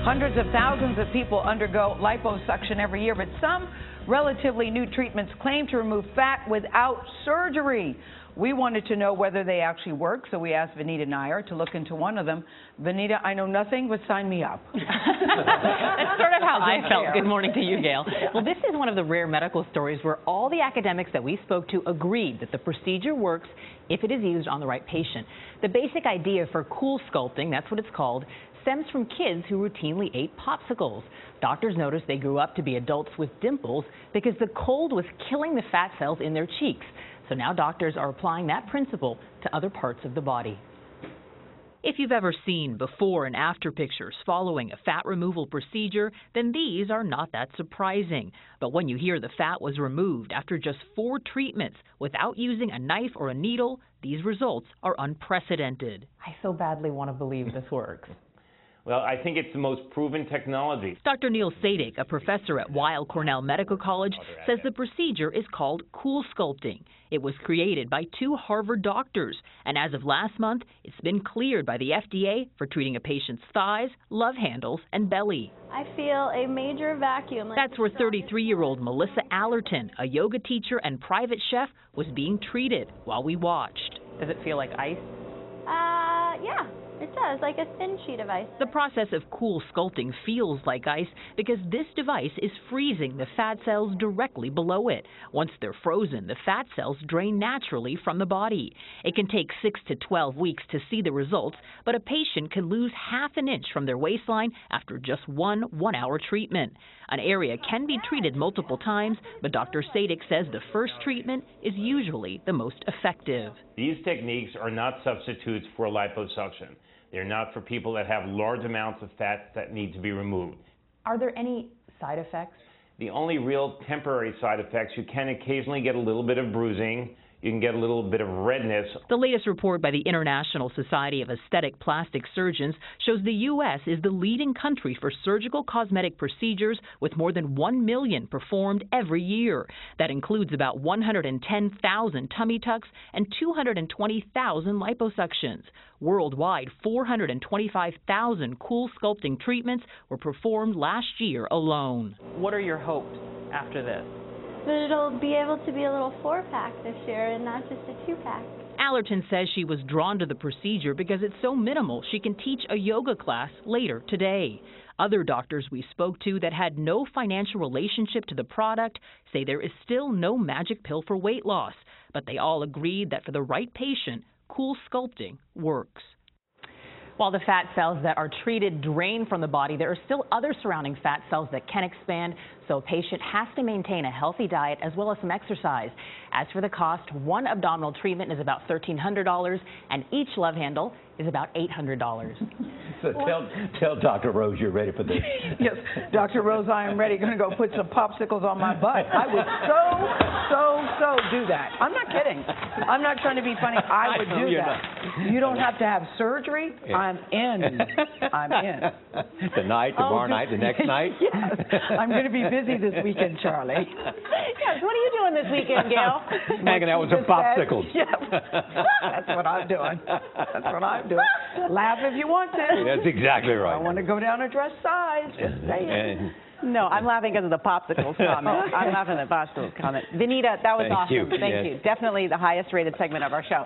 Hundreds of thousands of people undergo liposuction every year, but some relatively new treatments claim to remove fat without surgery. We wanted to know whether they actually work, so we asked Vanita Nair to look into one of them. Vanita, I know nothing, but sign me up. That's sort of how I felt. Good morning to you, Gail. Well, this is one of the rare medical stories where all the academics that we spoke to agreed that the procedure works if it is used on the right patient. The basic idea for CoolSculpting, that's what it's called, stems from kids who routinely ate popsicles. Doctors noticed they grew up to be adults with dimples because the cold was killing the fat cells in their cheeks. So now doctors are applying that principle to other parts of the body. If you've ever seen before and after pictures following a fat removal procedure, then these are not that surprising. But when you hear the fat was removed after just 4 treatments without using a knife or a needle, these results are unprecedented. I so badly want to believe this works. Well, I think it's the most proven technology. Dr. Neil Sadik, a professor at Weill Cornell Medical College, says the procedure is called CoolSculpting. It was created by 2 Harvard doctors, and as of last month, it's been cleared by the FDA for treating a patient's thighs, love handles, and belly. I feel a major vacuum. That's where 33-year-old Melissa Allerton, a yoga teacher and private chef, was being treated while we watched. Does it feel like ice? Yeah. It does, like a thin sheet of ice. The process of CoolSculpting feels like ice because this device is freezing the fat cells directly below it. Once they're frozen, the fat cells drain naturally from the body. It can take 6 to 12 weeks to see the results, but a patient can lose half an inch from their waistline after just one 1-hour treatment. An area can be treated multiple times, but Dr. Sadik says the first treatment is usually the most effective. These techniques are not substitutes for liposuction. They're not for people that have large amounts of fat that need to be removed. Are there any side effects? The only real temporary side effects, you can occasionally get a little bit of bruising. You can get a little bit of redness. The latest report by the International Society of Aesthetic Plastic Surgeons shows the U.S. is the leading country for surgical cosmetic procedures with more than 1 million performed every year. That includes about 110,000 tummy tucks and 220,000 liposuctions. Worldwide, 425,000 CoolSculpting treatments were performed last year alone. What are your hopes after this? But it'll be able to be a little 4-pack this year and not just a 2-pack. Allerton says she was drawn to the procedure because it's so minimal she can teach a yoga class later today. Other doctors we spoke to that had no financial relationship to the product say there is still no magic pill for weight loss, but they all agreed that for the right patient, CoolSculpting works. While the fat cells that are treated drain from the body, there are still other surrounding fat cells that can expand, so a patient has to maintain a healthy diet as well as some exercise. As for the cost, one abdominal treatment is about $1,300, and each love handle is about $800. So tell Dr. Rose you're ready for this. Yes, Dr. Rose, I am ready. Going to go put some popsicles on my butt. I would so do that. I'm not kidding. I'm not trying to be funny. I would do that. You don't have to have surgery. Yeah. I'm in. I'm in. Tonight, tomorrow night, the next night? Yes. I'm going to be busy this weekend, Charlie. Yes, what are you doing this weekend, Gail? Hanging out with some popsicles. Yes. That's what I'm doing. That's what I'm doing. Laugh if you want to. That's exactly right. I want to go down a dress size. Just saying. No, I'm laughing because of the popsicles comment. I'm laughing at the popsicles comment. Vanita, that was awesome. Thank you. Definitely the highest rated segment of our show.